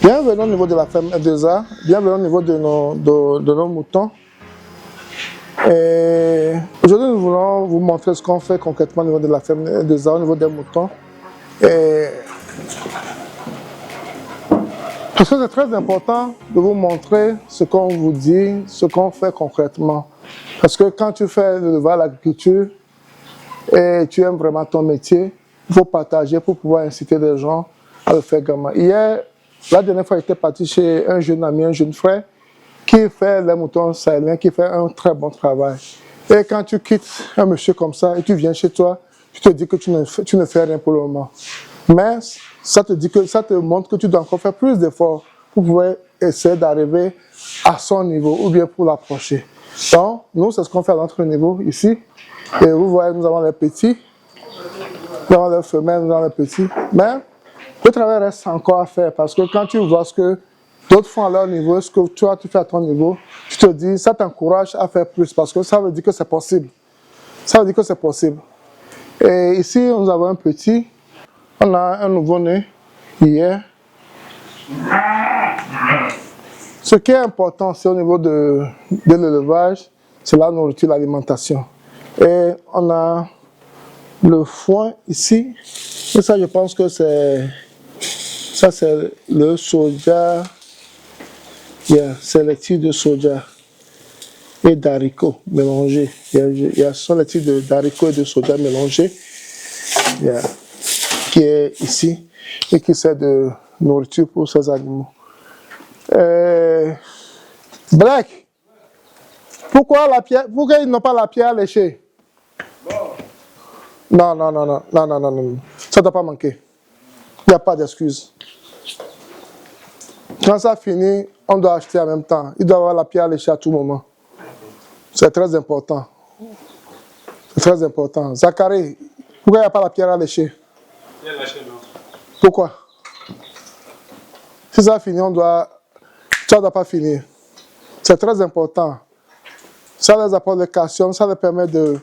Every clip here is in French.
Bienvenue au niveau de la ferme L2A, bienvenue au niveau de nos moutons. Aujourd'hui, nous voulons vous montrer ce qu'on fait concrètement au niveau de la ferme L2A, au niveau des moutons. Parce que c'est très important de vous montrer ce qu'on vous dit, ce qu'on fait concrètement. Parce que quand tu fais l'élevage, l'agriculture, et tu aimes vraiment ton métier, il faut partager pour pouvoir inciter les gens à le faire également. Hier, la dernière fois, j'étais parti chez un jeune ami, un jeune frère, qui fait les moutons sahéliens, qui fait un très bon travail. Et quand tu quittes un monsieur comme ça et tu viens chez toi, tu te dis que tu ne fais rien pour le moment. Mais ça te montre que tu dois encore faire plus d'efforts pour pouvoir essayer d'arriver à son niveau ou bien pour l'approcher. Donc, nous, c'est ce qu'on fait à notre niveau ici. Et vous voyez, nous avons les petits, nous avons les femelles, nous avons les petits. Mais le travail reste encore à faire parce que quand tu vois ce que d'autres font à leur niveau, ce que toi tu fais à ton niveau, tu te dis, ça t'encourage à faire plus parce que ça veut dire que c'est possible. Ça veut dire que c'est possible. Et ici, nous avons un petit, on a un nouveau-né hier. Ce qui est important, c'est au niveau de l'élevage, c'est la nourriture, l'alimentation. Et on a le foin ici. Et ça, je pense que c'est le soja. C'est les tiges de soja et d'haricots mélangés. Il y a sont les tiges d'haricots et de soja mélangés qui est ici et qui sert de nourriture pour ces animaux. Black, pourquoi ils n'ont pas la pierre léchée? Non, ça ne doit pas manquer. Il n'y a pas d'excuse. Quand ça finit, on doit acheter en même temps. Il doit avoir la pierre léchée à tout moment. C'est très important. C'est très important. Zachary, pourquoi il n'y a pas la pierre à lécher? Il y a léché, non. Pourquoi? Si ça finit, ça ne doit pas finir. C'est très important. Ça les apporte le calcium, ça les permet de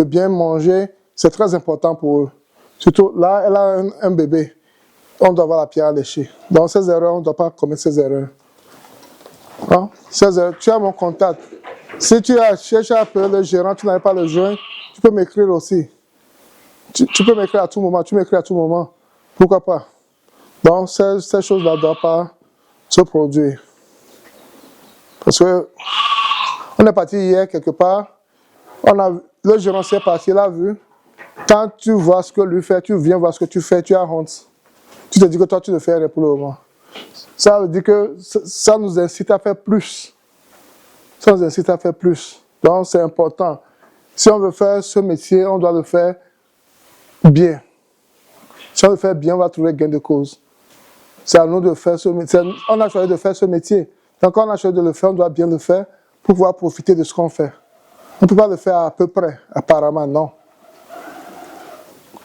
bien manger. C'est très important pour eux. Surtout là, elle a un bébé. On doit avoir la pierre à lécher. Dans ces erreurs, on ne doit pas commettre ces erreurs. Hein? Ces erreurs. Tu as mon contact. Si tu as cherché à appeler le gérant, tu n'arrives pas à le joindre, tu peux m'écrire aussi. Tu peux m'écrire à tout moment. Tu m'écris à tout moment. Pourquoi pas? Donc, ces choses-là ne doivent pas se produire. Parce que on est parti hier quelque part. Le gérant s'est parti, il a vu. Quand tu vois ce que lui fait, tu viens voir ce que tu fais, tu as honte. Tu te dis que toi, tu ne fais rien pour le moment. Ça veut dire que ça nous incite à faire plus. Ça nous incite à faire plus. Donc, c'est important. Si on veut faire ce métier, on doit le faire bien. Si on le fait bien, on va trouver gain de cause. C'est à nous de faire ce métier. On a choisi de faire ce métier. Donc, quand on a choisi de le faire, on doit bien le faire pour pouvoir profiter de ce qu'on fait. On ne peut pas le faire à peu près, apparemment, non.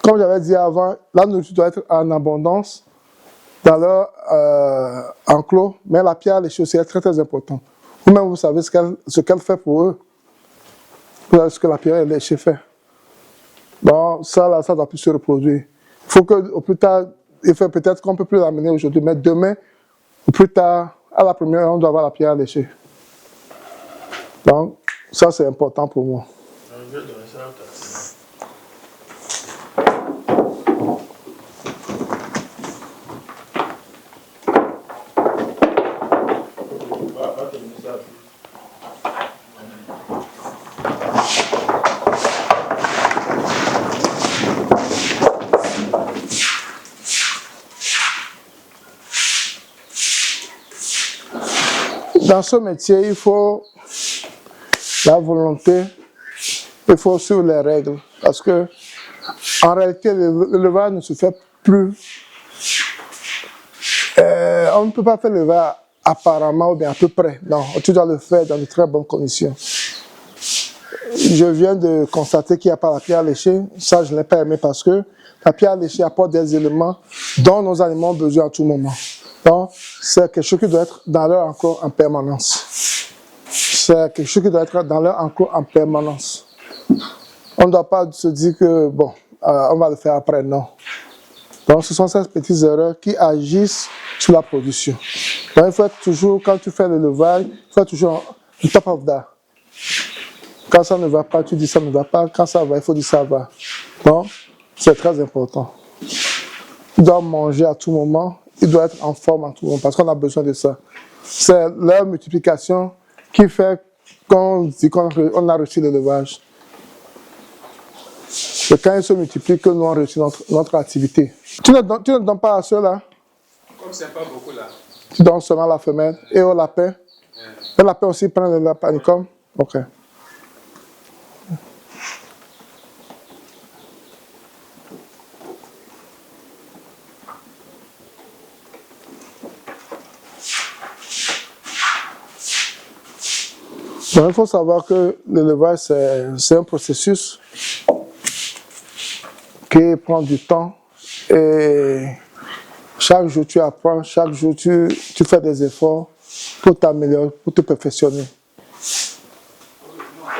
Comme j'avais dit avant, la nourriture doit être en abondance dans leur enclos, mais la pierre léchée aussi est très très importante. Vous-même, vous savez ce qu'elle fait pour eux. Vous savez ce que la pierre léchée fait. Donc, ça, là, ça ne doit plus se reproduire. Il faut qu'au plus tard, peut-être qu'on ne peut plus l'amener aujourd'hui, mais demain, au plus tard, à la première heure, on doit avoir la pierre léchée. Donc, ça, c'est important pour moi. Dans ce métier, il faut la volonté, il faut suivre les règles. Parce que, en réalité, l'élevage ne se fait plus. On ne peut pas faire l'élevage apparemment ou bien à peu près. Non, tu dois le faire dans de très bonnes conditions. Je viens de constater qu'il n'y a pas la pierre léchée. Ça, je ne l'ai pas aimé parce que la pierre léchée apporte des éléments dont nos animaux ont besoin à tout moment. Donc, c'est quelque chose qui doit être dans leur enclos en permanence. C'est quelque chose qui doit être dans leur enclos en permanence. On ne doit pas se dire que, bon, on va le faire après, non. Donc, ce sont ces petites erreurs qui agissent sur la production. Donc, il faut être toujours, quand tu fais l'élevage, il faut être toujours on top of that. Quand ça ne va pas, tu dis ça ne va pas. Quand ça va, il faut dire ça va. Donc, c'est très important. Il doit manger à tout moment. Il doit être en forme à tout moment parce qu'on a besoin de ça. C'est leur multiplication qui fait qu'on dit qu'on a réussi l'élevage. C'est quand ils se multiplient que nous on réussit notre activité. Tu ne donnes pas à ceux-là? Comme c'est pas beaucoup là. Tu donnes seulement à la femelle et au lapin? Le lapin aussi prend le lapanicum? Ok. Donc, il faut savoir que l'élevage, c'est un processus qui prend du temps et chaque jour tu apprends, chaque jour tu fais des efforts pour t'améliorer, pour te perfectionner.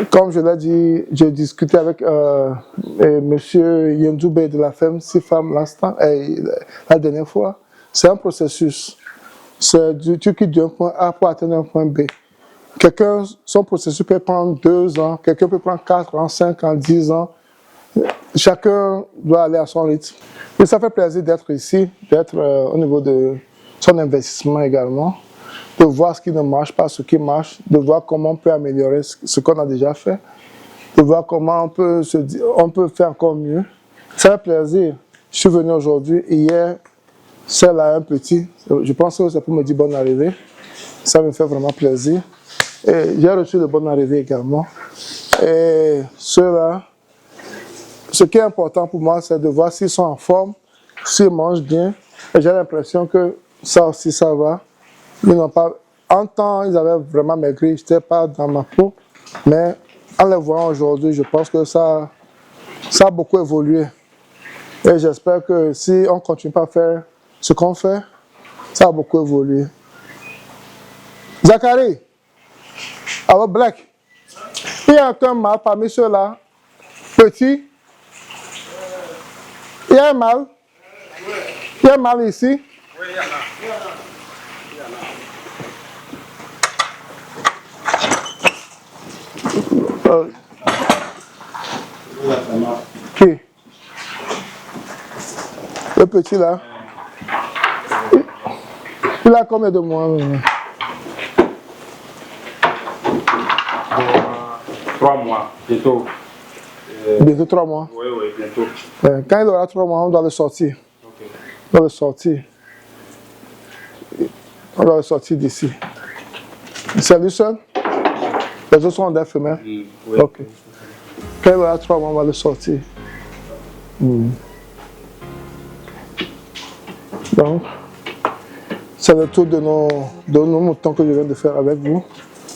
Comme je l'ai dit, j'ai discuté avec M. Yendoube de la ferme 6 femmes la dernière fois. C'est un processus. Tu quittes d'un point A pour atteindre un point B. Quelqu'un, son processus peut prendre 2 ans, quelqu'un peut prendre 4 ans, 5 ans, 10 ans. Chacun doit aller à son rythme. Et ça fait plaisir d'être ici, d'être au niveau de son investissement également, de voir ce qui ne marche pas, ce qui marche, de voir comment on peut améliorer ce qu'on a déjà fait, de voir comment on peut faire encore mieux. Ça fait plaisir. Je suis venu aujourd'hui, hier, celle-là un petit, je pense que c'est pour me dire bonne arrivée. Ça me fait vraiment plaisir. J'ai reçu de bonnes arrivées également. Et ceux-là, ce qui est important pour moi, c'est de voir s'ils sont en forme, s'ils mangent bien. Et j'ai l'impression que ça aussi, ça va. Ils n'ont pas... En temps, ils avaient vraiment maigri, je n'étais pas dans ma peau. Mais en les voyant aujourd'hui, je pense que ça a beaucoup évolué. Et j'espère que si on ne continue pas à faire ce qu'on fait, ça a beaucoup évolué. Zachary, alors Black, il y a un mâle parmi ceux-là, petit. Il y a un mâle. Il y a un mâle ici. Oui, il y en a. Qui? Le petit là. Il a combien de mois? 3 mois, bientôt. Bientôt 3 mois. Oui, bientôt. Quand il aura 3 mois, on doit le sortir. Okay. On doit le sortir. On doit le sortir d'ici. C'est lui seul? Les autres sont des femelles? Oui. Ok. Quand il aura 3 mois, on va le sortir. Donc, c'est le tour de nos moutons que je viens de faire avec vous.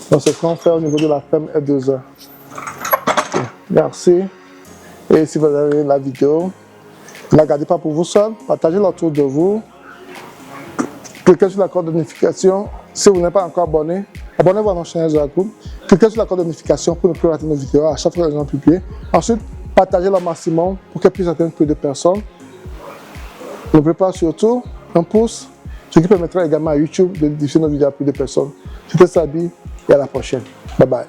Donc, c'est ce qu'on fait au niveau de la ferme R2A. Merci. Et si vous avez la vidéo, ne la gardez pas pour vous seul, partagez-la autour de vous. Cliquez sur la cloche de notification. Si vous n'êtes pas encore abonné, abonnez-vous à notre chaîne Zagoub. Cliquez sur la cloche de notification pour ne plus rater nos vidéos à chaque fois que nous publions. Ensuite, partagez-la au maximum pour qu'elle puisse atteindre plus de personnes. N'oubliez pas surtout un pouce, ce qui permettra également à YouTube de diffuser nos vidéos à plus de personnes. C'était Sabi et à la prochaine. Bye bye.